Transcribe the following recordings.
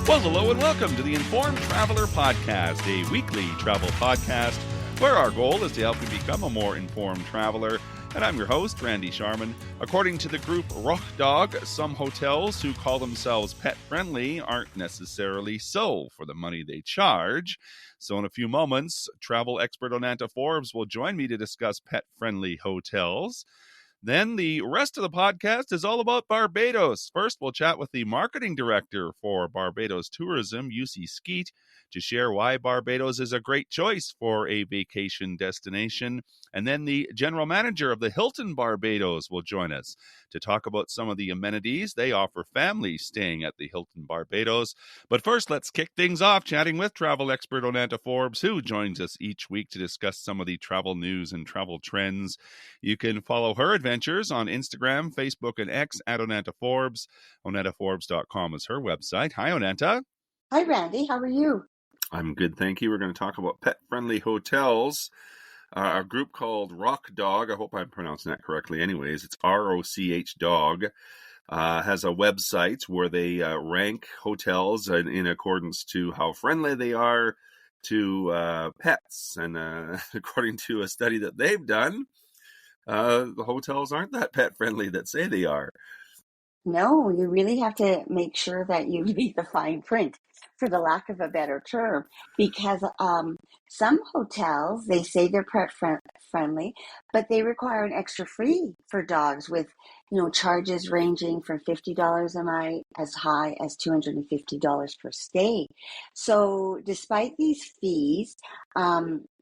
Well, hello and welcome to the Informed Traveler Podcast, a weekly travel podcast where our goal is to help you become a more informed traveler. And I'm your host, Randy Sharman. According to the group Rock Dog, some hotels who call themselves pet-friendly aren't necessarily so for the money they charge. So in a few moments, travel expert Onanta Forbes will join me to discuss pet-friendly hotels. Then the rest of the podcast is all about Barbados. First, we'll chat with the marketing director for Barbados Tourism, UC Skeet, to share why Barbados is a great choice for a vacation destination. And then the general manager of the Hilton Barbados will join us to talk about some of the amenities they offer families staying at the Hilton Barbados. But first, let's kick things off chatting with travel expert Onanta Forbes, who joins us each week to discuss some of the travel news and travel trends. You can follow her adventures on Instagram, Facebook, and X at Onanta Forbes. OnantaForbes.com is her website. Hi, Onanta. Hi, Randy. How are you? I'm good, thank you. We're going to talk about pet-friendly hotels. A group called Rock Dog, I hope I'm pronouncing that correctly anyways, it's ROCH Dog, has a website where they rank hotels in accordance to how friendly they are to pets. And according to a study that they've done, the hotels aren't that pet-friendly that say they are. No, you really have to make sure that you read the fine print, for the lack of a better term, because some hotels, they say they're friendly, but they require an extra fee for dogs with, charges ranging from $50 a night as high as $250 per stay. So despite these fees,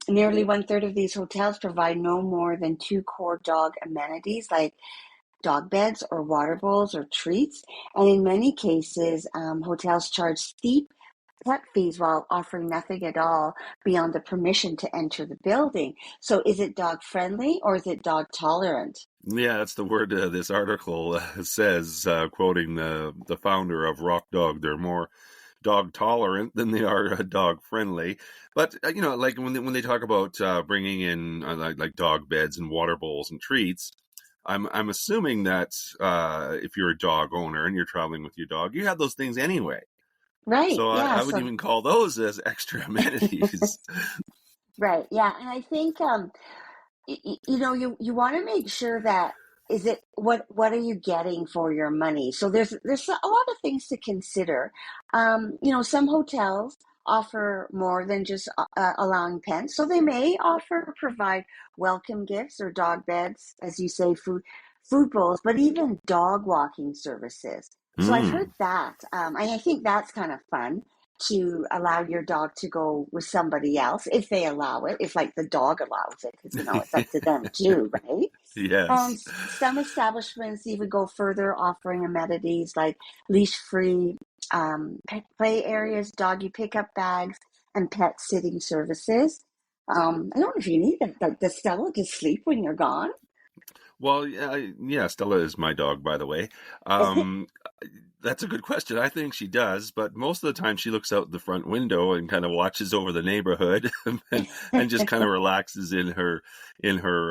nearly 1/3 of these hotels provide no more than 2 core dog amenities like dog beds or water bowls or treats. And in many cases, hotels charge steep pet fees while offering nothing at all beyond the permission to enter the building. So is it dog friendly or is it dog tolerant? Yeah, that's the word this article says, quoting the founder of Rock Dog. They're more dog tolerant than they are dog friendly. But like when they talk about bringing in like dog beds and water bowls and treats, I'm assuming that if you're a dog owner and you're traveling with your dog, you have those things anyway. Right. So Yeah. I would even call those as extra amenities. Right. Yeah. And I think you want to make sure that what are you getting for your money? So there's a lot of things to consider. Some hotels offer more than just allowing pets, so they may offer or provide welcome gifts or dog beds, as you say, food bowls, but even dog walking services. So I've heard that, and I think that's kind of fun, to allow your dog to go with somebody else if they allow it, if like the dog allows it, because it's up to them too, right? Yes. Some establishments even go further, offering amenities like leash-free pet play areas, doggy pickup bags, and pet sitting services. I don't know if you need it. Like, does Stella just sleep when you're gone? Well, yeah, Stella is my dog, by the way. That's a good question. I think she does, but most of the time she looks out the front window and kind of watches over the neighborhood and just kind of relaxes in her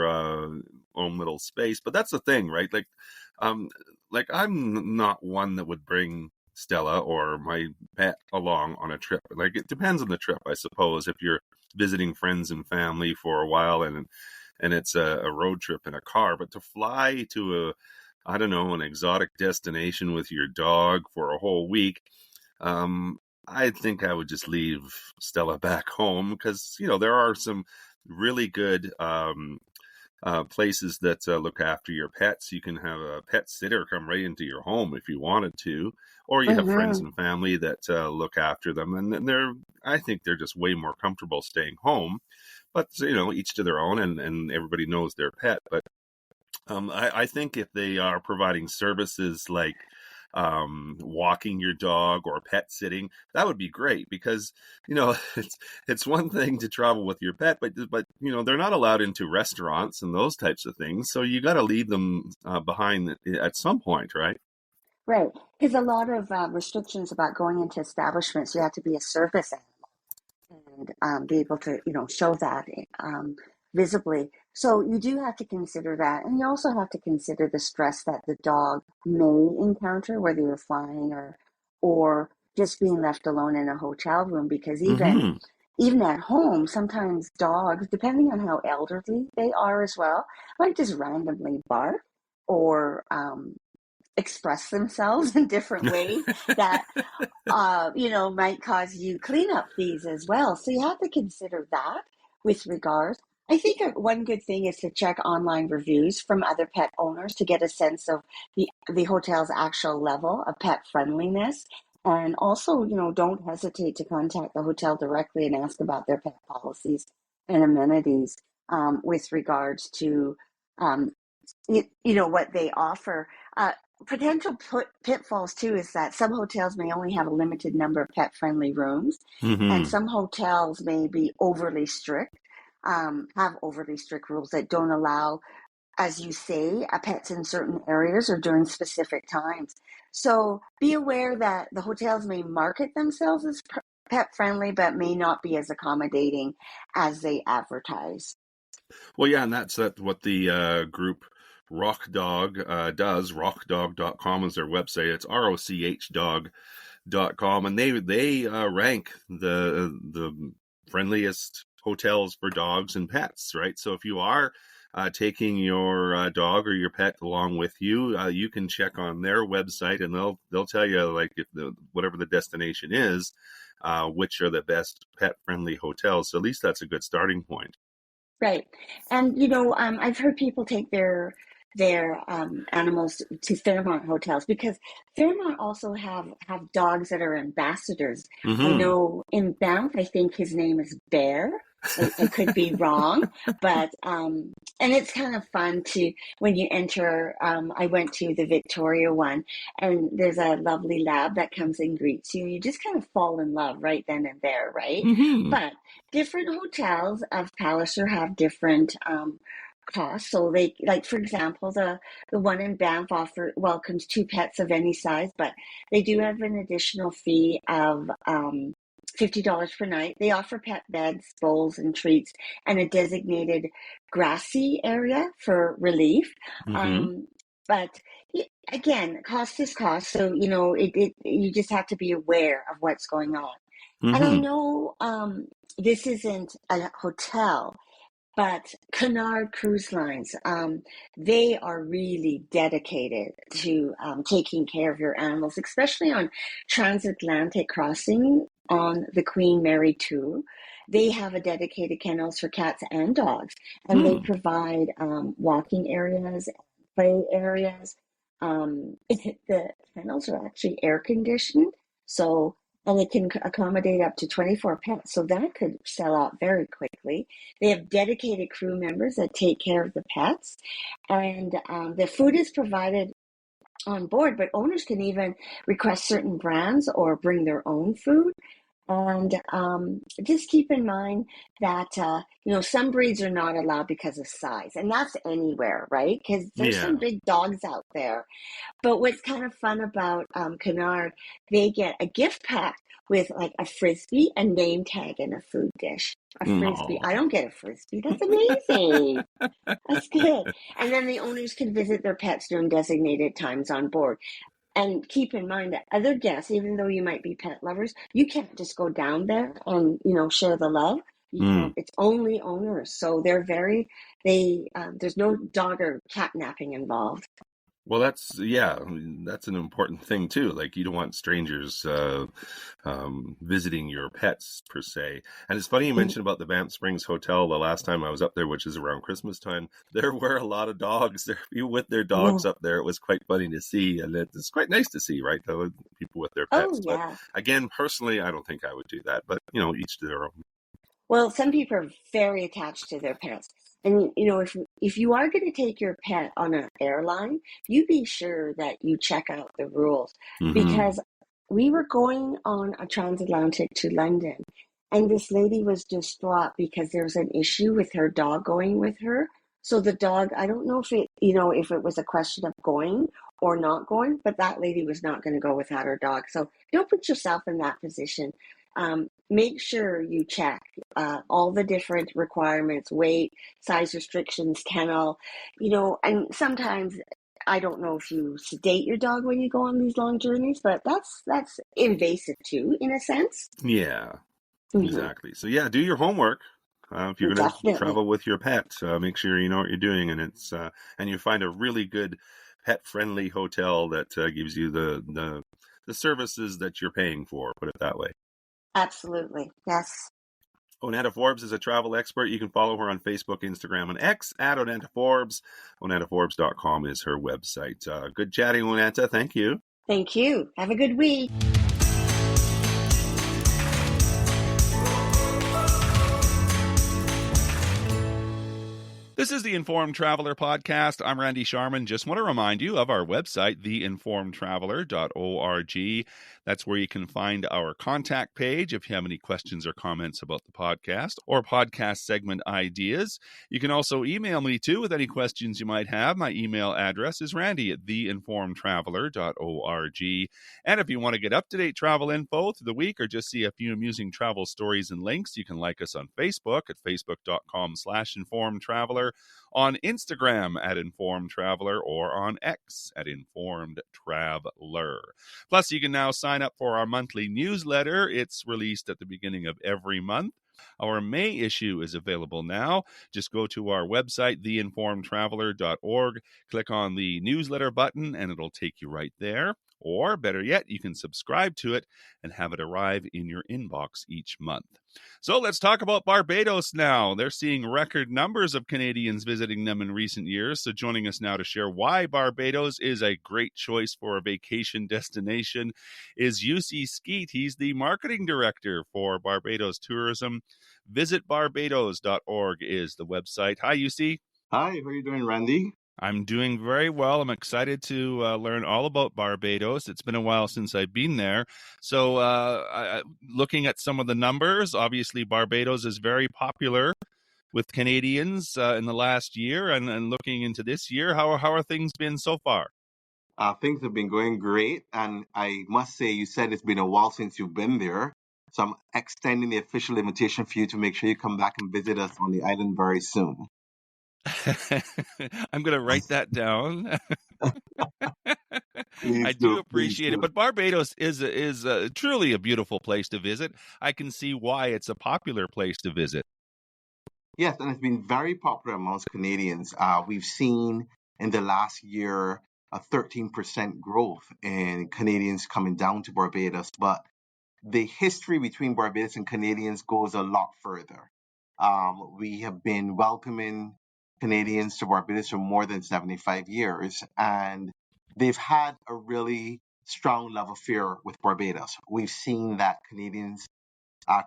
own little space. But that's the thing, right? Like I'm not one that would bring Stella or my pet along on a trip. Like, it depends on the trip, I suppose. If you're visiting friends and family for a while and it's a road trip in a car, but to fly to an exotic destination with your dog for a whole week, I think I would just leave Stella back home because, there are some really good places that look after your pets. You can have a pet sitter come right into your home if you wanted to, or you have friends and family that look after them, and I think they're just way more comfortable staying home. But, each to their own, and everybody knows their pet. But I think if they are providing services like walking your dog or pet sitting, that would be great because, it's one thing to travel with your pet, but they're not allowed into restaurants and those types of things. So you got to leave them behind at some point, right? Right. Because a lot of restrictions about going into establishments, you have to be a service animal and be able to, show that visibly. So you do have to consider that. And you also have to consider the stress that the dog may encounter, whether you're flying or just being left alone in a hotel room, because Mm-hmm. even at home, sometimes dogs, depending on how elderly they are as well, might just randomly bark or express themselves in different ways that might cause you cleanup fees as well. So you have to consider that with regards. I think one good thing is to check online reviews from other pet owners to get a sense of the hotel's actual level of pet friendliness. And also, don't hesitate to contact the hotel directly and ask about their pet policies and amenities with regards to um, what they offer. Potential pitfalls too is that some hotels may only have a limited number of pet friendly rooms, and Mm-hmm. some hotels may be overly strict, have overly strict rules that don't allow, as you say, pets in certain areas or during specific times. So be aware that the hotels may market themselves as pet friendly, but may not be as accommodating as they advertise. Well, yeah, and that's what the group Rock Dog does. Rockdog.com is their website. It's ROCH.com, and they rank the friendliest hotels for dogs and pets, right? So if you are taking your dog or your pet along with you, you can check on their website, and they'll tell you, like, if whatever the destination is, which are the best pet friendly hotels. So at least that's a good starting point. Right. And I've heard people take their animals to Fairmont hotels, because Fairmont also have dogs that are ambassadors. I Mm-hmm. know in Banff, I think his name is Bear. I could be wrong, but and it's kind of fun to when you enter. I went to the Victoria one, and there's a lovely lab that comes and greets you. You just kind of fall in love right then and there, right? Mm-hmm. But different hotels of Palliser have different costs. So they, like, for example, the one in Banff welcomes two pets of any size, but they do have an additional fee of $50 per night. They offer pet beds, bowls, and treats, and a designated grassy area for relief. Mm-hmm. But again, cost is cost, so you just have to be aware of what's going on. And I Mm-hmm. know this isn't a hotel, but Cunard Cruise Lines, they are really dedicated to taking care of your animals, especially on transatlantic crossing on the Queen Mary 2. They have a dedicated kennels for cats and dogs, and they Hmm. provide walking areas, play areas. The kennels are actually air conditioned, so and it can accommodate up to 24 pets, so that could sell out very quickly. They have dedicated crew members that take care of the pets, and the food is provided on board, but owners can even request certain brands or bring their own food. And just keep in mind that some breeds are not allowed because of size, and that's anywhere, right? Because there's Yeah. some big dogs out there. But what's kind of fun about Canard, they get a gift pack with like a frisbee, a name tag, and a food dish. A frisbee. I Oh. don't get a frisbee. That's amazing. That's good. And then the owners can visit their pets during designated times on board. And keep in mind that other guests, even though you might be pet lovers, you can't just go down there and share the love. Mm. It's only owners, so there's no dog or cat napping involved. Well, that's an important thing too. Like, you don't want strangers visiting your pets per se. And it's funny you mentioned about the Banff Springs Hotel. The last time I was up there, which is around Christmas time, there were a lot of dogs there, people with their dogs Yeah. up there. It was quite funny to see, and it's quite nice to see, right? Though, people with their Oh pets. But yeah. again, personally, I don't think I would do that. But each to their own. Well, some people are very attached to their pets. And if you are going to take your pet on an airline, you be sure that you check out the rules, Mm-hmm. because we were going on a transatlantic to London, and this lady was distraught because there was an issue with her dog going with her. So the dog, I don't know if it was a question of going or not going, but that lady was not going to go without her dog. So don't put yourself in that position. Make sure you check all the different requirements, weight, size restrictions, kennel, and sometimes I don't know if you sedate your dog when you go on these long journeys, but that's invasive too, in a sense. Yeah, Hmm. exactly. So yeah, do your homework. If you're going to Definitely. travel with your pet, make sure you know what you're doing, and and you find a really good pet-friendly hotel that gives you the services that you're paying for. Put it that way. Absolutely. Yes. Onata Forbes is a travel expert. You can follow her on Facebook, Instagram, and X at Onata Forbes. OnataForbes.com is her website. Good chatting, Onata. Thank you. Thank you. Have a good week. This is the Informed Traveler Podcast. I'm Randy Sharman. Just want to remind you of our website, theinformedtraveler.org. That's where you can find our contact page if you have any questions or comments about the podcast or podcast segment ideas. You can also email me too with any questions you might have. My email address is randy at theinformedtraveler.org. And if you want to get up-to-date travel info through the week or just see a few amusing travel stories and links, you can like us on Facebook at facebook.com/informedtraveler, on Instagram at Informed Traveler, or on X at Informed Traveler. Plus, you can now sign up for our monthly newsletter. It's released at the beginning of every month. Our May issue is available now. Just go to our website, theinformedtraveler.org, click on the newsletter button, and it'll take you right there. Or, better yet, you can subscribe to it and have it arrive in your inbox each month. So let's talk about Barbados now. They're seeing record numbers of Canadians visiting them in recent years. So joining us now to share why Barbados is a great choice for a vacation destination is UC Skeet. He's the marketing director for Barbados Tourism. Visitbarbados.org is the website. Hi, UC. Hi, how are you doing, Randy? I'm doing very well. I'm excited to learn all about Barbados. It's been a while since I've been there. So, looking at some of the numbers, obviously Barbados is very popular with Canadians in the last year, and looking into this year, how are things been so far? Things have been going great, and I must say, you said it's been a while since you've been there. So I'm extending the official invitation for you to make sure you come back and visit us on the island very soon. I'm going to write that down. I Please do do, please appreciate it, do. but Barbados is truly a beautiful place to visit. I can see why it's a popular place to visit. Yes, and it's been very popular amongst Canadians. We've seen in the last year a 13% growth in Canadians coming down to Barbados, but the history between Barbados and Canadians goes a lot further. We have been welcoming Canadians to Barbados for more than 75 years, and they've had a really strong love affair with Barbados. We've seen that Canadians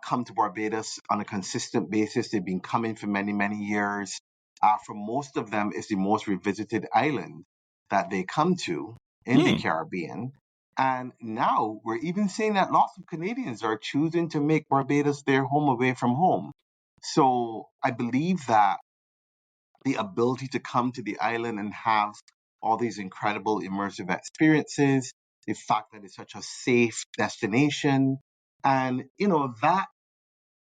come to Barbados on a consistent basis. They've been coming for many, many years. For most of them, it's the most revisited island that they come to in the Hmm. Caribbean. And now we're even seeing that lots of Canadians are choosing to make Barbados their home away from home. So I believe that the ability to come to the island and have all these incredible immersive experiences, the fact that it's such a safe destination, and that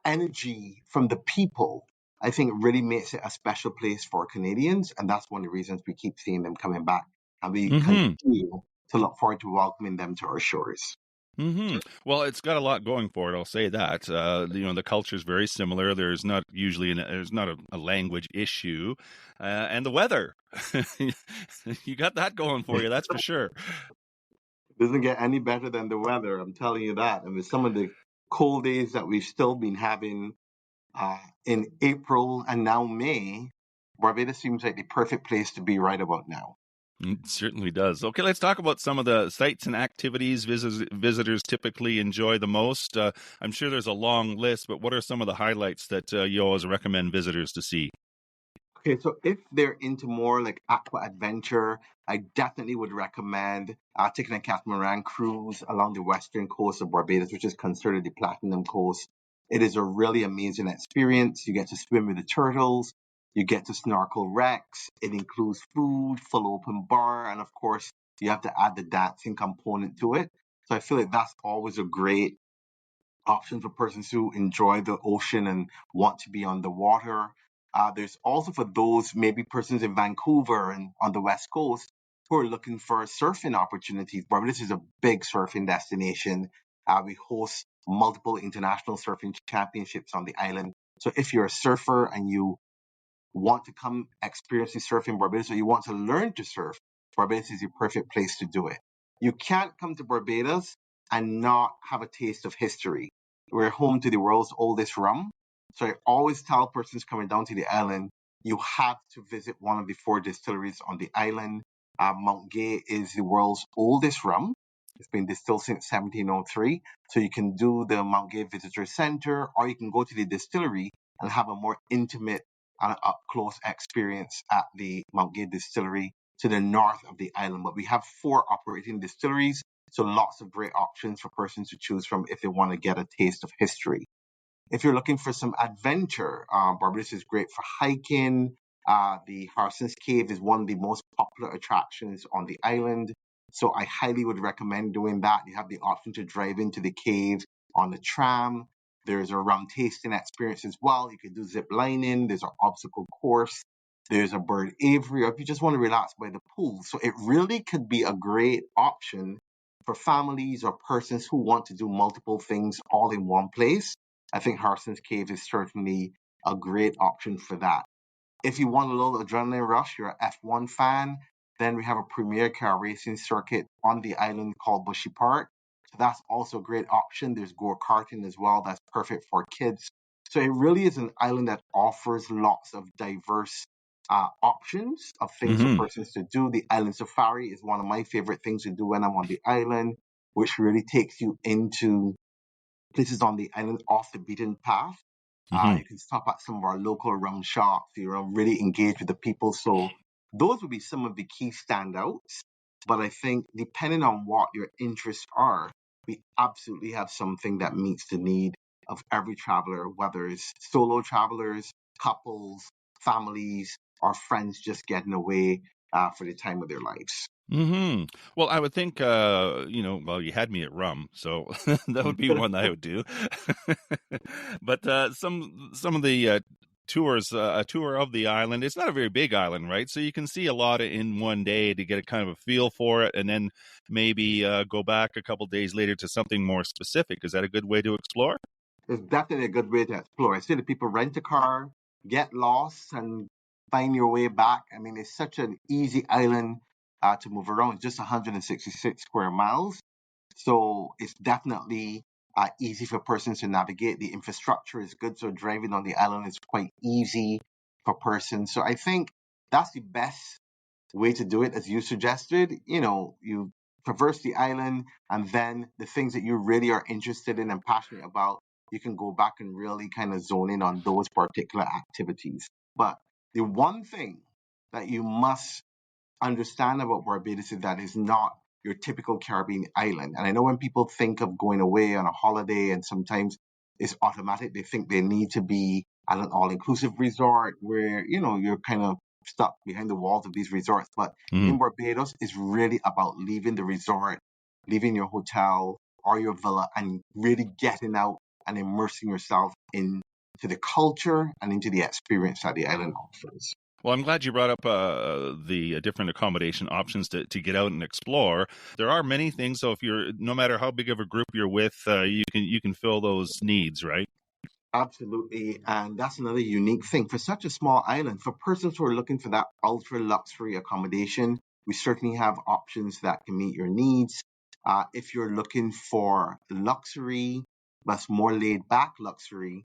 energy from the people, I think really makes it a special place for Canadians. And that's one of the reasons we keep seeing them coming back. And we Mm-hmm. continue to look forward to welcoming them to our shores. Mm-hmm. Well, it's got a lot going for it. I'll say that. The culture is very similar. There's not usually there's not a language issue, and the weather. You got that going for you. That's for sure. It doesn't get any better than the weather, I'm telling you that. And with some of the cold days that we've still been having in April and now May, Barbados seems like the perfect place to be right about now. It certainly does. Okay, let's talk about some of the sites and activities visitors typically enjoy the most. I'm sure there's a long list, but what are some of the highlights that you always recommend visitors to see? Okay, so if they're into more like aqua adventure, I definitely would recommend taking a catamaran cruise along the western coast of Barbados, which is considered the Platinum Coast. It is a really amazing experience. You get to swim with the turtles, you get to snorkel wrecks. It includes food, full open bar, and of course, you have to add the dancing component to it. So I feel like that's always a great option for persons who enjoy the ocean and want to be on the water. There's also for those maybe persons in Vancouver and on the West Coast who are looking for surfing opportunities, Barbados is a big surfing destination. We host multiple international surfing championships on the island. So if you're a surfer and you want to come experience surfing in Barbados, or you want to learn to surf, Barbados is the perfect place to do it. You can't come to Barbados and not have a taste of history. We're home to the world's oldest rum. So I always tell persons coming down to the island, you have to visit one of the 4 distilleries on the island. Mount Gay is the world's oldest rum. It's been distilled since 1703. So you can do the Mount Gay Visitor Center, or you can go to the distillery and have a more intimate and up-close experience at the Mount Gay Distillery to the north of the island. But we have 4 operating distilleries, so lots of great options for persons to choose from if they want to get a taste of history. If you're looking for some adventure, Barbados is great for hiking. The Harson's Cave is one of the most popular attractions on the island. So I highly would recommend doing that. You have the option to drive into the cave on the tram. There's a rum tasting experience as well. You can do zip lining. There's an obstacle course. There's a bird aviary, or if you just want to relax by the pool. So it really could be a great option for families or persons who want to do multiple things all in one place. I think Harson's Cave is certainly a great option for that. If you want a little adrenaline rush, you're an F1 fan, then we have a premier car racing circuit on the island called Bushy Park. So that's also a great option. There's go-karting as well. That's perfect for kids. So it really is an island that offers lots of diverse options of things for persons to do. The island safari is one of my favorite things to do when I'm on the island, which really takes you into places on the island off the beaten path. You can stop at some of our local rum shops. You're really engaged with the people. So those would be some of the key standouts. But I think depending on what your interests are, we absolutely have something that meets the need of every traveler, whether it's solo travelers, couples, families, or friends just getting away for the time of their lives. Well, I would think, well, you had me at rum, so that would be one I would do. But some of the tours, a tour of the island, it's not a very big island, right? So you can see a lot in one day to get a kind of a feel for it, and then maybe go back a couple days later to something more specific. Is that a good way to explore? It's definitely a good way to explore. I say that people rent a car, get lost, and find your way back. I mean, it's such an easy island to move around. It's just 166 square miles. So it's definitely easy for persons to navigate. The infrastructure is good. So driving on the island is quite easy for persons. So I think that's the best way to do it, as you suggested. You traverse the island, and then the things that you really are interested in and passionate about, you can go back and really kind of zone in on those particular activities. But the one thing that you must understand about Barbados is that it's not your typical Caribbean island. And I know when people think of going away on a holiday, and sometimes it's automatic, they think they need to be at an all-inclusive resort where, you're kind of stuck behind the walls of these resorts. But in Barbados, it's really about leaving the resort, leaving your hotel or your villa, and really getting out and immersing yourself into the culture and into the experience that the island offers. Well, I'm glad you brought up the different accommodation options to get out and explore. There are many things, so if no matter how big of a group you're with, you can fill those needs, right? Absolutely. And that's another unique thing. For such a small island, for persons who are looking for that ultra luxury accommodation, we certainly have options that can meet your needs. If you're looking for luxury, but more laid back luxury,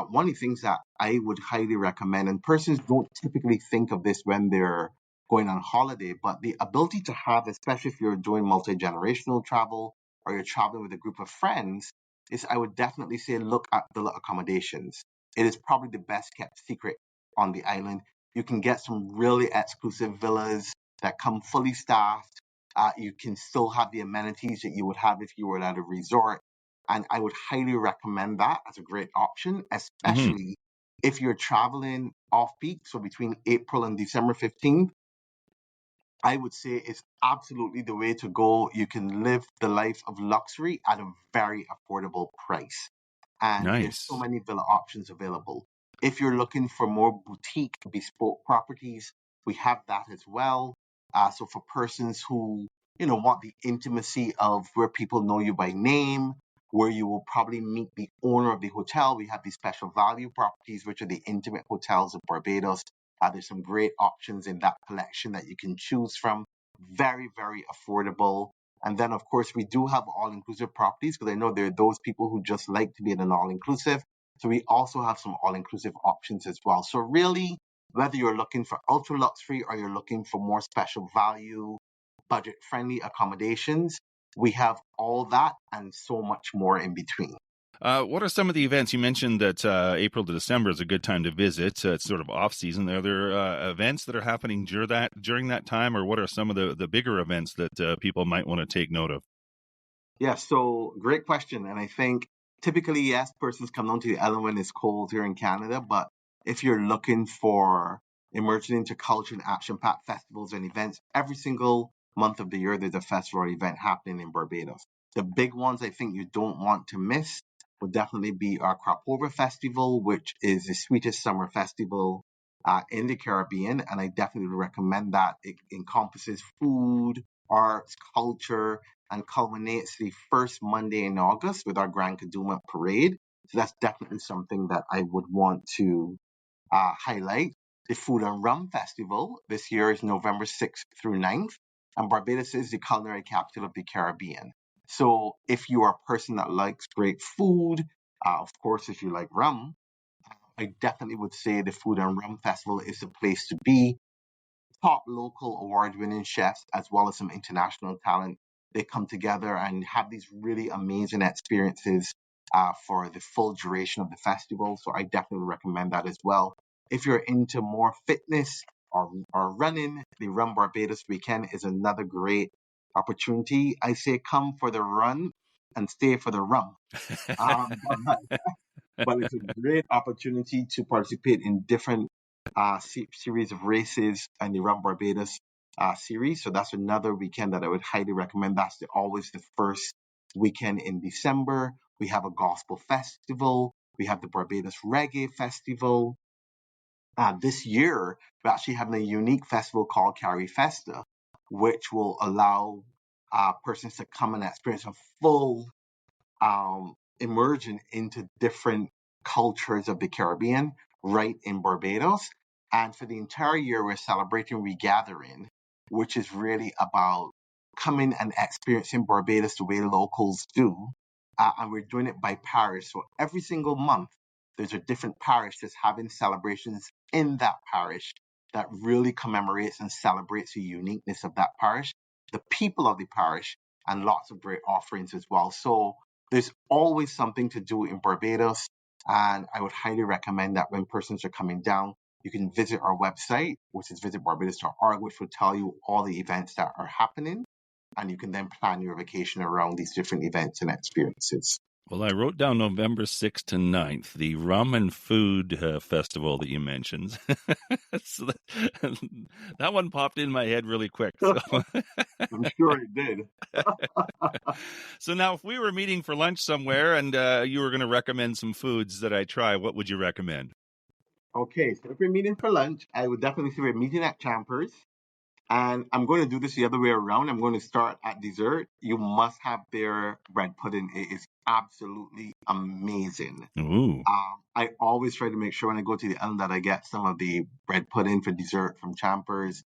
one of the things that I would highly recommend, and persons don't typically think of this when they're going on holiday, but the ability to have, especially if you're doing multi-generational travel or you're traveling with a group of friends, is I would definitely say look at villa accommodations. It is probably the best kept secret on the island. You can get some really exclusive villas that come fully staffed. You can still have the amenities that you would have if you were at a resort. And I would highly recommend that as a great option, especially if you're traveling off peak, so between April and December 15th. I would say it's absolutely the way to go. You can live the life of luxury at a very affordable price. And there's so Nice. many villa options available. If you're looking for more boutique, bespoke properties, we have that as well. So for persons who, want the intimacy of where people know you by name, where you will probably meet the owner of the hotel, we have these special value properties, which are the intimate hotels of Barbados. There's some great options in that collection that you can choose from. Very, very affordable. And then, of course, we do have all-inclusive properties because I know there are those people who just like to be in an all-inclusive. So we also have some all-inclusive options as well. So really, whether you're looking for ultra luxury or you're looking for more special value, budget-friendly accommodations, we have all that and so much more in between. What are some of the events? You mentioned that April to December is a good time to visit. It's sort of off season. Are there events that are happening during that time, or what are some of the bigger events that people might want to take note of? Yeah, so great question. And I think typically, yes, persons come down to the island when it's cold here in Canada. But if you're looking for emerging into culture and action-packed festivals and events, every single month of the year, there's a festival or event happening in Barbados. The big ones I think you don't want to miss would definitely be our Crop Over Festival, which is the sweetest summer festival in the Caribbean. And I definitely recommend that. It encompasses food, arts, culture, and culminates the first Monday in August with our Grand Kaduma Parade. So that's definitely something that I would want to highlight. The Food and Rum Festival this year is November 6th through 9th, and Barbados is the culinary capital of the Caribbean. So if you are a person that likes great food, of course, if you like rum, I definitely would say the Food and Rum Festival is the place to be. Top local award-winning chefs as well as some international talent. They come together and have these really amazing experiences for the full duration of the festival. So I definitely recommend that as well. If you're into more fitness or running, the Rum Barbados weekend is another great opportunity. I say come for the run and stay for the rum. But it's a great opportunity to participate in different series of races and the Run Barbados series. So that's another weekend that I would highly recommend. That's always the first weekend in December. We have a gospel festival. We have the Barbados Reggae Festival. This year, we're actually having a unique festival called Carry Festa, which will allow persons to come and experience a full emerging into different cultures of the Caribbean right in Barbados. And for the entire year, we're celebrating Regathering, which is really about coming and experiencing Barbados the way locals do. And we're doing it by parish. So every single month, there's a different parish that's having celebrations in that parish that really commemorates and celebrates the uniqueness of that parish, the people of the parish, and lots of great offerings as well. So there's always something to do in Barbados, and I would highly recommend that when persons are coming down, you can visit our website, which is visitbarbados.org, which will tell you all the events that are happening, and you can then plan your vacation around these different events and experiences. Well, I wrote down November 6th to 9th, the Rum and Food Festival that you mentioned. So that one popped in my head really quick. So. I'm sure it did. So now, if we were meeting for lunch somewhere and you were going to recommend some foods that I try, what would you recommend? Okay, so if we're meeting for lunch, I would definitely say we're meeting at Champers. And I'm going to do this the other way around. I'm going to start at dessert. You must have their bread pudding. It is absolutely amazing. Ooh. I always try to make sure when I go to the island that I get some of the bread pudding for dessert from Champers.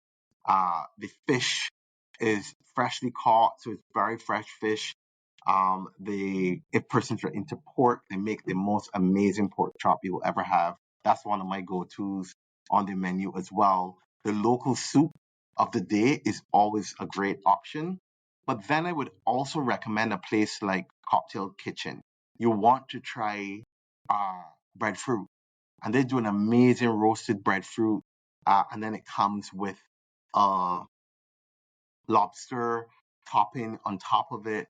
The fish is freshly caught, so it's very fresh fish. If persons are into pork, they make the most amazing pork chop you will ever have. That's one of my go-tos on the menu as well. The local soup of the day is always a great option. But then I would also recommend a place like Cocktail Kitchen. You want to try breadfruit, and they do an amazing roasted breadfruit, and then it comes with a lobster topping on top of it.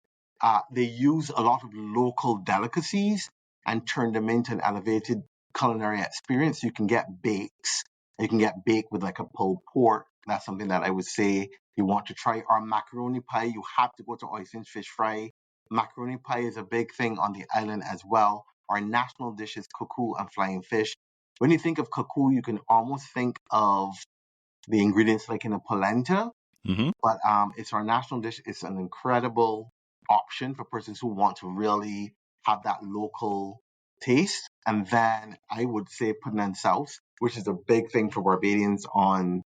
They use a lot of local delicacies and turn them into an elevated culinary experience. You can get bakes. You can get baked with like a pulled pork. That's something that I would say you want to try. Our macaroni pie, you have to go to Oyster Fish Fry. Macaroni pie is a big thing on the island as well. Our national dish is cuckoo and flying fish. When you think of cuckoo, you can almost think of the ingredients like in a polenta, Mm-hmm. But it's our national dish. It's an incredible option for persons who want to really have that local taste. And then I would say pudding and sauce, which is a big thing for Barbadians on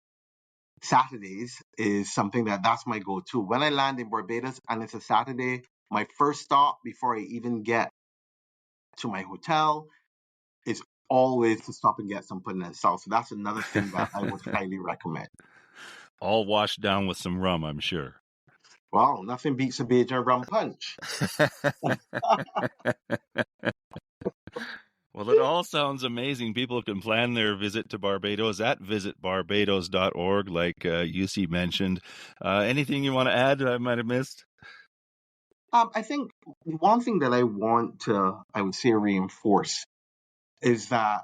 Saturdays, is something that's my go-to. When I land in Barbados and it's a Saturday, my first stop before I even get to my hotel is always to stop and get some pudding and sauce. So that's another thing that I would highly recommend. All washed down with some rum, I'm sure. Well, nothing beats a Bajan rum punch. Well, it all sounds amazing. People can plan their visit to Barbados at visitbarbados.org, like UC mentioned. Anything you want to add I might have missed? I think one thing that I want to, I would say, reinforce is that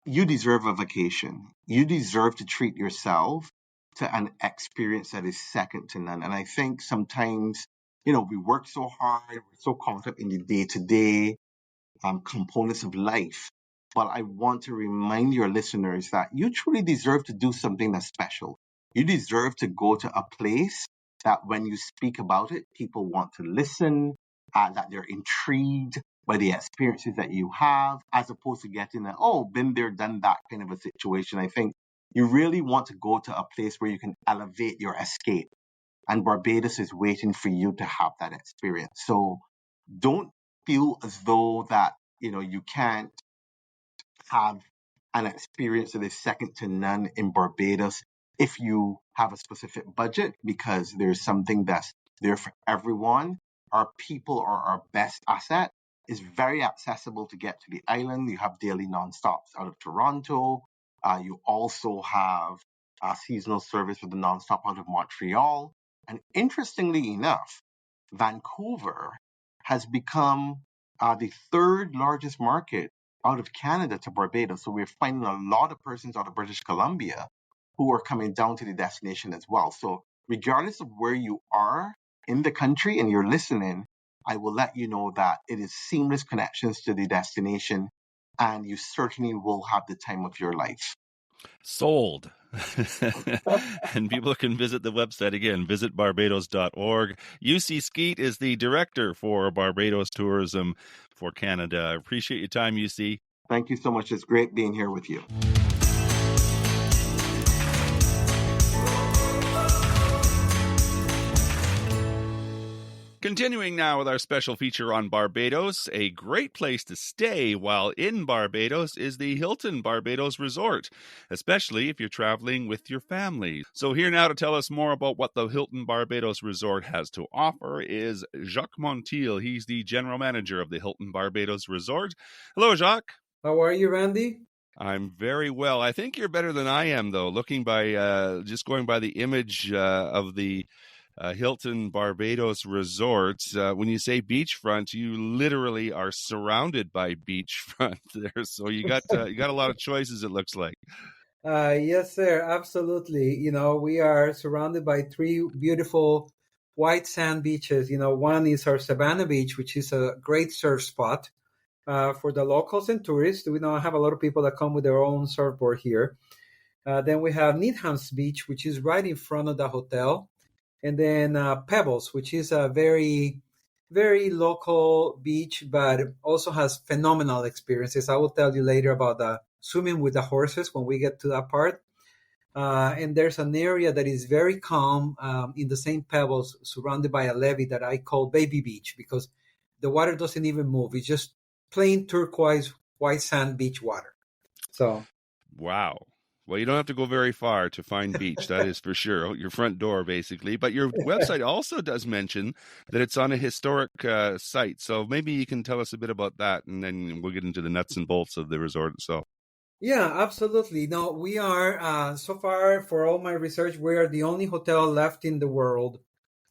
you deserve a vacation. You deserve to treat yourself to an experience that is second to none. And I think sometimes, we work so hard, we're so caught up in the day to day components of life. But I want to remind your listeners that you truly deserve to do something that's special. You deserve to go to a place that when you speak about it, people want to listen, that they're intrigued by the experiences that you have, as opposed to getting a, oh, been there, done that kind of a situation. I think you really want to go to a place where you can elevate your escape. And Barbados is waiting for you to have that experience. So don't feel as though that, you can't have an experience that is second to none in Barbados if you have a specific budget, because there's something that's there for everyone. Our people are our best asset. It's very accessible to get to the island. You have daily non-stops out of Toronto. You also have a seasonal service with a non-stop out of Montreal. And interestingly enough, Vancouver has become the third largest market out of Canada to Barbados. So we're finding a lot of persons out of British Columbia who are coming down to the destination as well. So regardless of where you are in the country and you're listening, I will let you know that it is seamless connections to the destination, and you certainly will have the time of your life. Sold. And people can visit the website again, visitbarbados.org. UC Skeet is the director for Barbados Tourism for Canada. I appreciate your time, UC. Thank you so much. It's great being here with you. Continuing now with our special feature on Barbados, a great place to stay while in Barbados is the Hilton Barbados Resort, especially if you're traveling with your family. So here now to tell us more about what the Hilton Barbados Resort has to offer is Jacques Montiel. He's the general manager of the Hilton Barbados Resort. Hello, Jacques. How are you, Randy? I'm very well. I think you're better than I am, though, looking by just going by the image of the Hilton Barbados Resort. When you say beachfront, you literally are surrounded by beachfront there. So you got a lot of choices, it looks like. Yes, sir. Absolutely. We are surrounded by three beautiful white sand beaches. One is our Savannah Beach, which is a great surf spot for the locals and tourists. We don't have a lot of people that come with their own surfboard here. Then we have Needham's Beach, which is right in front of the hotel. And then Pebbles, which is a very, very local beach, but also has phenomenal experiences. I will tell you later about the swimming with the horses when we get to that part. And there's an area that is very calm in the same Pebbles, surrounded by a levee that I call Baby Beach, because the water doesn't even move. It's just plain turquoise white sand beach water. So, wow. Well, you don't have to go very far to find beach, that is for sure. Your front door, basically. But your website also does mention that it's on a historic site. So maybe you can tell us a bit about that, and then we'll get into the nuts and bolts of the resort itself. Yeah, absolutely. No, we are, so far, for all my research, we are the only hotel left in the world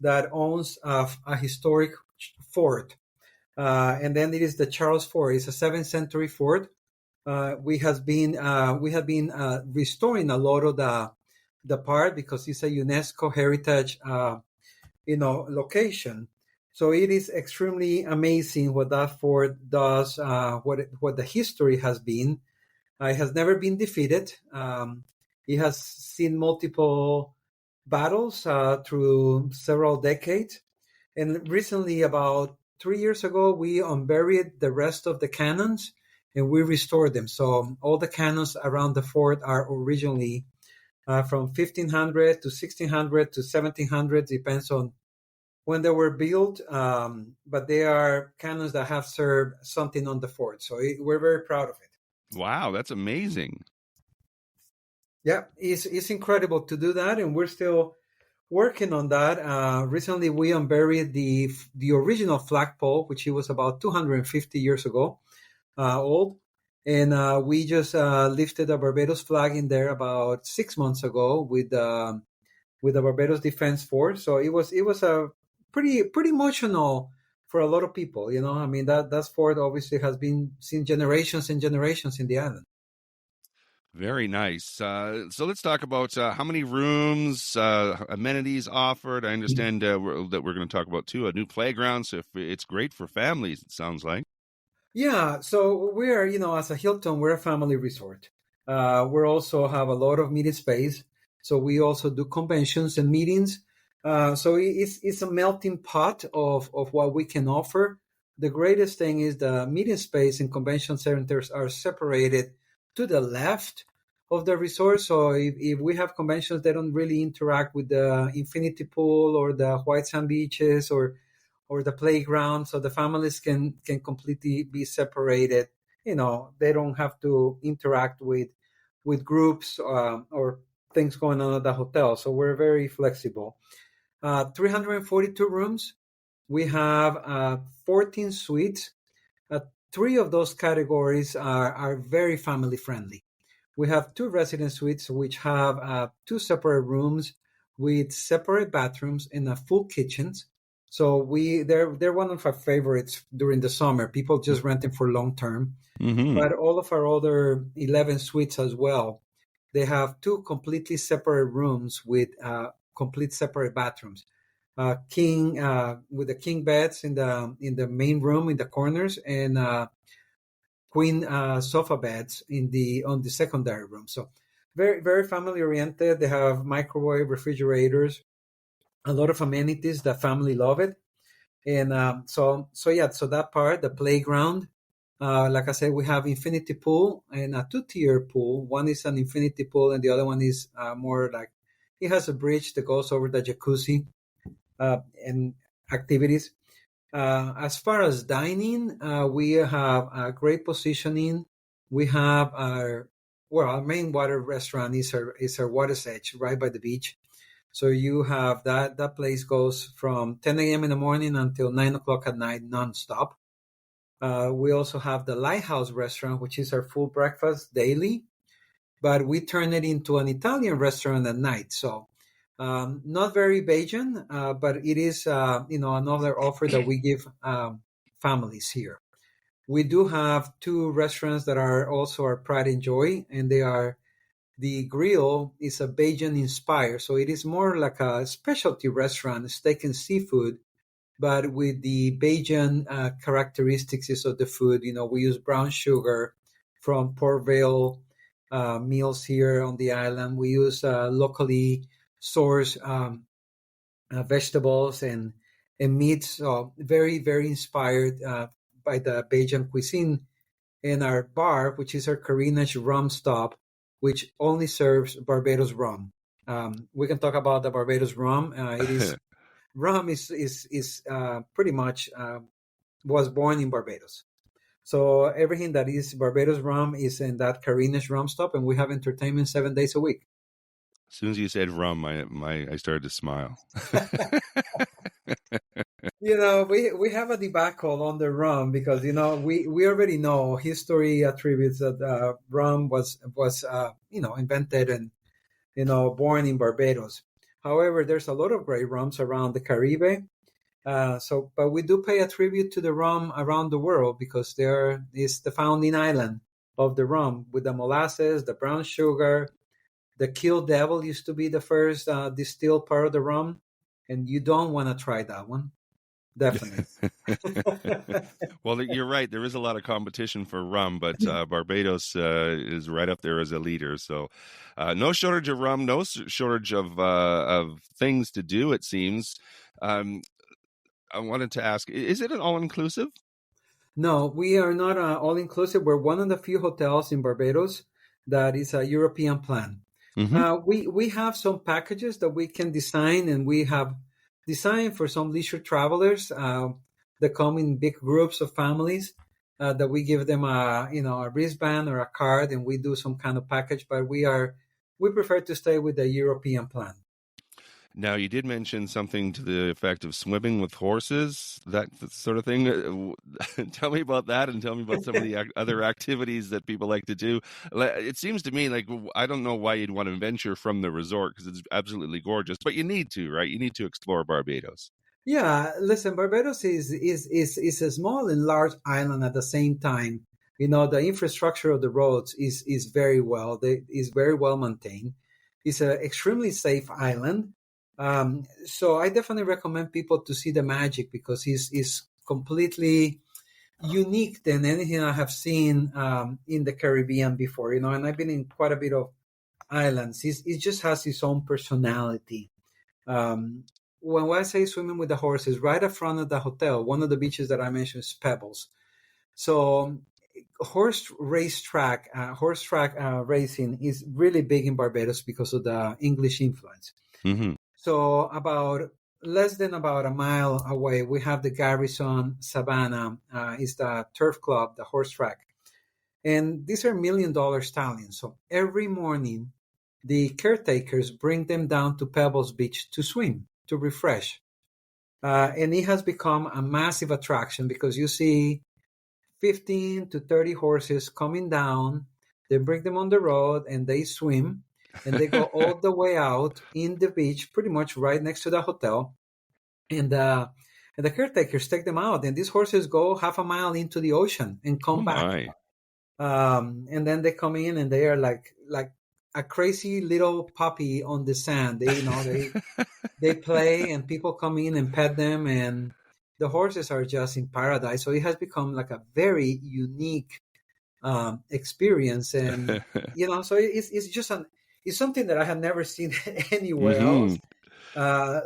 that owns a historic fort. And then it is the Charles Fort. It's a 7th century fort. We have been restoring a lot of the part because it's a UNESCO heritage location. So it is extremely amazing what that fort does, what the history has been. It has never been defeated. It has seen multiple battles through several decades. And recently, about 3 years ago, we unburied the rest of the cannons and we restored them. So all the cannons around the fort are originally from 1500 to 1600 to 1700, depends on when they were built. But they are cannons that have served something on the fort. So we're very proud of it. Wow, that's amazing. Yeah, it's incredible to do that. And we're still working on that. Recently, we unburied the original flagpole, which it was about 250 years ago old, and we just lifted a Barbados flag in there about 6 months ago with the Barbados Defense Force. So it was a pretty emotional for a lot of people. I mean that fort obviously has been seen generations and generations in the island. Very nice. So let's talk about how many rooms, amenities offered. I understand that we're going to talk about, too, a new playground. So if it's great for families, it sounds like. Yeah, so we're, as a Hilton, we're a family resort. We also have a lot of meeting space. So we also do conventions and meetings. So it's a melting pot of what we can offer. The greatest thing is the meeting space and convention centers are separated to the left of the resort. So if we have conventions, they don't really interact with the infinity pool or the white sand beaches or the playground, so the families can completely be separated. They don't have to interact with groups or things going on at the hotel. So we're very flexible. 342 rooms. We have 14 suites. Three of those categories are very family friendly. We have 2 resident suites, which have 2 separate rooms with separate bathrooms and a full kitchens. So they're one of our favorites during the summer. People just rent them for long term. Mm-hmm. But all of our other 11 suites as well, they have 2 completely separate rooms with complete separate bathrooms. King with the king beds in the main room in the corners, and queen sofa beds on the secondary room. So very very family oriented. They have microwave, refrigerators, a lot of amenities. The family love it. And so that part, the playground, like I said, we have infinity pool and a 2-tier pool. One is an infinity pool and the other one is more like, it has a bridge that goes over the jacuzzi and activities. As far as dining, we have a great positioning. We have our main water restaurant is our Water's Edge right by the beach. So you have that place goes from 10 a.m. in the morning until 9 o'clock at night, nonstop. We also have the Lighthouse restaurant, which is our full breakfast daily, but we turn it into an Italian restaurant at night. So not very Bajan, but it is another offer that we give families here. We do have 2 restaurants that are also our pride and joy, and they are, the grill is a Bajan inspired, so it is more like a specialty restaurant, steak and seafood, but with the Bajan characteristics of the food. We use brown sugar from Port Vale meals here on the island. We use locally sourced vegetables and meats, so very, very inspired by the Bajan cuisine. And our bar, which is our Carina's Rum Stop, which only serves Barbados rum. We can talk about the Barbados rum. It is rum is pretty much was born in Barbados. So everything that is Barbados rum is in that Carina's Rum Stop, and we have entertainment 7 days a week. As soon as you said rum, I started to smile. We have a debacle on the rum because we already know history attributes that rum was invented and born in Barbados. However, there's a lot of great rums around the Caribbean. But we do pay a tribute to the rum around the world because there is the founding island of the rum with the molasses, the brown sugar. The Kill Devil used to be the first distilled part of the rum, and you don't want to try that one. definitely. Well, you're right. There is a lot of competition for rum, but Barbados is right up there as a leader. So, no shortage of rum, no shortage of things to do. It seems. Um, I wanted to ask: is it an all-inclusive? No, we are not all inclusive. We're one of the few hotels in Barbados that is a European plan. Mm-hmm. We have some packages that we can design, and we have designed for some leisure travelers that come in big groups of families. That we give them a wristband or a card, and we do some kind of package. But we prefer to stay with the European plan. Now, you did mention something to the effect of swimming with horses, that sort of thing. Tell me about that, and tell me about some of the other activities that people like to do. It seems to me like I don't know why you'd want to venture from the resort because it's absolutely gorgeous, but you need to, right? You need to explore Barbados. Yeah, listen, Barbados is a small and large island at the same time. You know, the infrastructure of the roads is very well maintained. It's an extremely safe island. So I definitely recommend people to see the magic because it's completely unique than anything I have seen in the Caribbean before. You know, and I've been in quite a bit of islands. It just has its own personality. Um, when I say swimming with the horses, right up front of the hotel, one of the beaches that I mentioned is Pebbles. So horse track racing is really big in Barbados because of the English influence. Mm-hmm. So about less than about a mile away, we have the Garrison Savannah, is the turf club, the horse track. And these are $1 million stallions. So every morning, the caretakers bring them down to Pebbles Beach to swim, to refresh. And it has become a massive attraction because you see 15 to 30 horses coming down. They bring them on the road and they swim and they go all the way out in the beach, pretty much right next to the hotel. And the caretakers take them out, and these horses go half a mile into the ocean and come back. My. And then they come in and they are like a crazy little puppy on the sand. They play and people come in and pet them, and the horses are just in paradise. So it has become like a very unique experience, and so it's something that I have never seen anywhere else.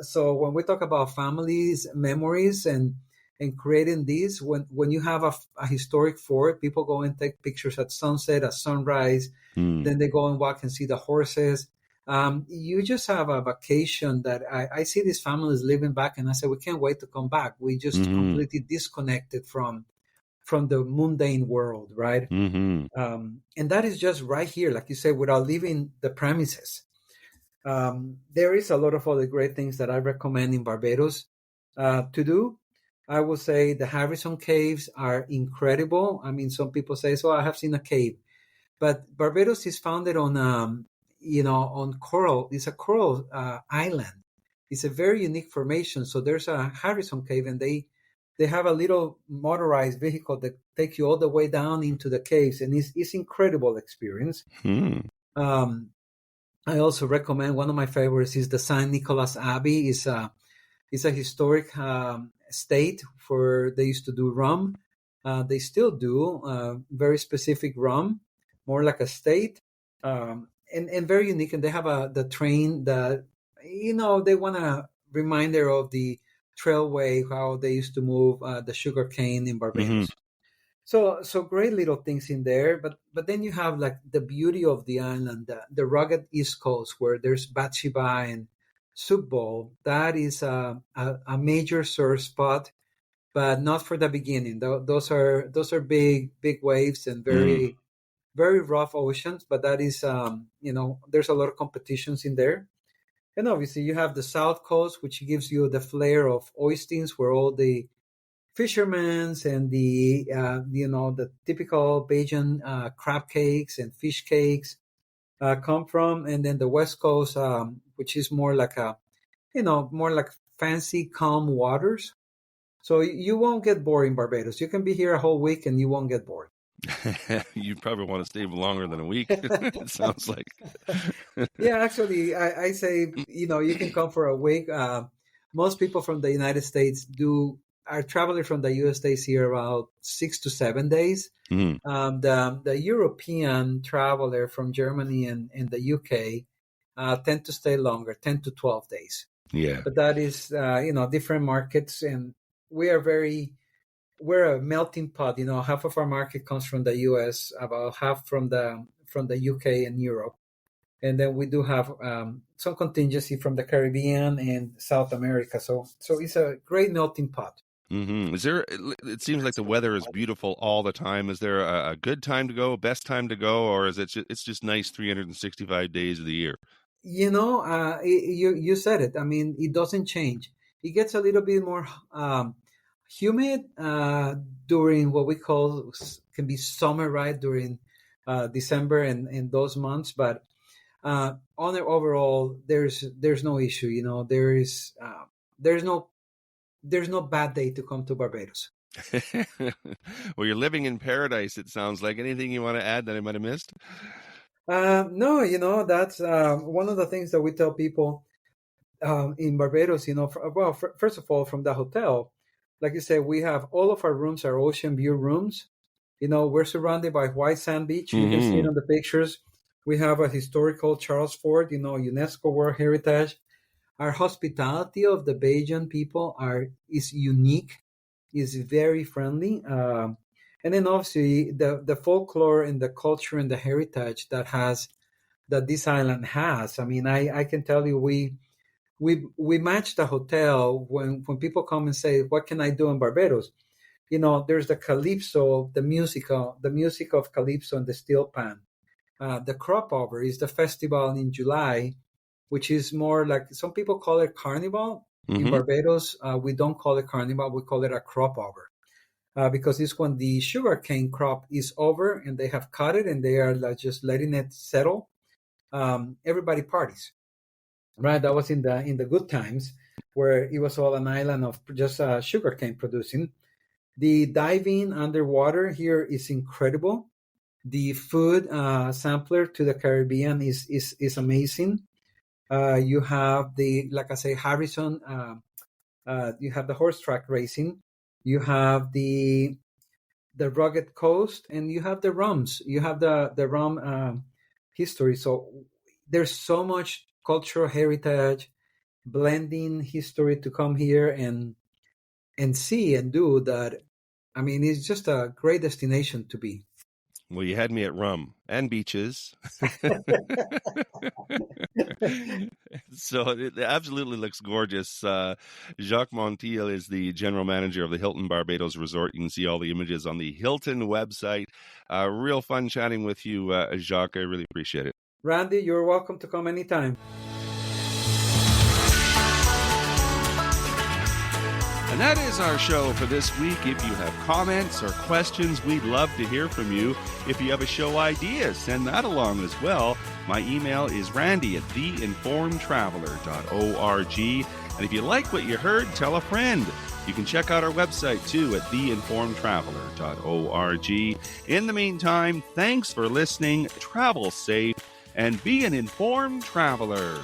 So when we talk about families, memories, and creating these, when you have a historic fort, people go and take pictures at sunset, at sunrise. Then they go and walk and see the horses. You just have a vacation that I see these families living back, and I say we can't wait to come back. We just completely disconnected from the mundane world, right? And that is just right here, like you said, without leaving the premises. There is a lot of other great things that I recommend in Barbados to do. I will say the Harrison Caves are incredible. I mean, some people say, so I have seen a cave. But Barbados is founded on, on coral. It's a coral island. It's a very unique formation. So there's a Harrison Cave, and they have a little motorized vehicle that takes you all the way down into the caves, and it's incredible experience. I also recommend, one of my favorites is the St. Nicholas Abbey. It's a historic estate for, they used to do rum. They still do very specific rum, more like a state, and very unique. And they have the train that, they want a reminder of the trailway, how they used to move the sugar cane in Barbados. So great little things in there, but then you have like the beauty of the island, the rugged East Coast where there's Bathsheba and Soup Bowl. That is a major surf spot, but not for the beginning. Those are big waves and very very rough oceans. But that is there's a lot of competitions in there, and obviously you have the South Coast, which gives you the flair of Oistins, where all the fishermen's and the the typical Bajan crab cakes and fish cakes come from, and then the West Coast, which is more like more like fancy calm waters. So you won't get bored in Barbados. You can be here a whole week and you won't get bored. You probably want to stay longer than a week. It sounds like. Yeah, actually, I say you can come for a week. Most people from the United States do our traveler from the US stays here about 6 to 7 days. The European traveler from Germany and the UK tend to stay longer, 10 to 12 days. Yeah. But that is, different markets, and we're a melting pot. Half of our market comes from the US, about half from the UK and Europe. And then we do have some contingency from the Caribbean and South America. So it's a great melting pot. Mm-hmm. It seems like the weather is beautiful all the time. Is there a good time to go, best time to go, or is it's just nice 365 days of the year? You said it. I mean, it doesn't change. It gets a little bit more humid during what we call can be summer, right? During December and those months. But on the overall, there's no issue. There's no bad day to come to Barbados. Well, you're living in paradise, it sounds like. Anything you want to add that I might have missed? No, that's one of the things that we tell people in Barbados. First of all, from the hotel, like you said, we have all of our rooms are ocean view rooms. We're surrounded by white sand beach. You can see it on the pictures. We have a historical Charles Fort, UNESCO World Heritage. Our hospitality of the Bajan people is unique, is very friendly. And then obviously the folklore and the culture and the heritage that this island has. I mean, I can tell you we match the hotel when people come and say, what can I do in Barbados? There's the calypso, the music of calypso and the steel pan. The crop over is the festival in July, which is more like, some people call it carnival. In Barbados, we don't call it carnival, we call it a crop over. Because it's when the sugarcane crop is over and they have cut it and they are just letting it settle. Everybody parties, right? That was in the good times, where it was all an island of just sugarcane producing. The diving underwater here is incredible. The food sampler to the Caribbean is amazing. You have like I say, Harrison. You have the horse track racing. You have the rugged coast, and you have the rums. You have the rum history. So there's so much cultural heritage, blending history to come here and see and do that. I mean, it's just a great destination to be. Well, you had me at rum and beaches. So it absolutely looks gorgeous. Jacques Montiel is the general manager of the Hilton Barbados Resort. You can see all the images on the Hilton website. Real fun chatting with you, Jacques. I really appreciate it. Randy, you're welcome to come anytime. And that is our show for this week. If you have comments or questions, we'd love to hear from you. If you have a show idea, send that along as well. My email is randy@theinformedtraveler.org. And if you like what you heard, tell a friend. You can check out our website too at theinformedtraveler.org. In the meantime, thanks for listening, travel safe, and be an informed traveler.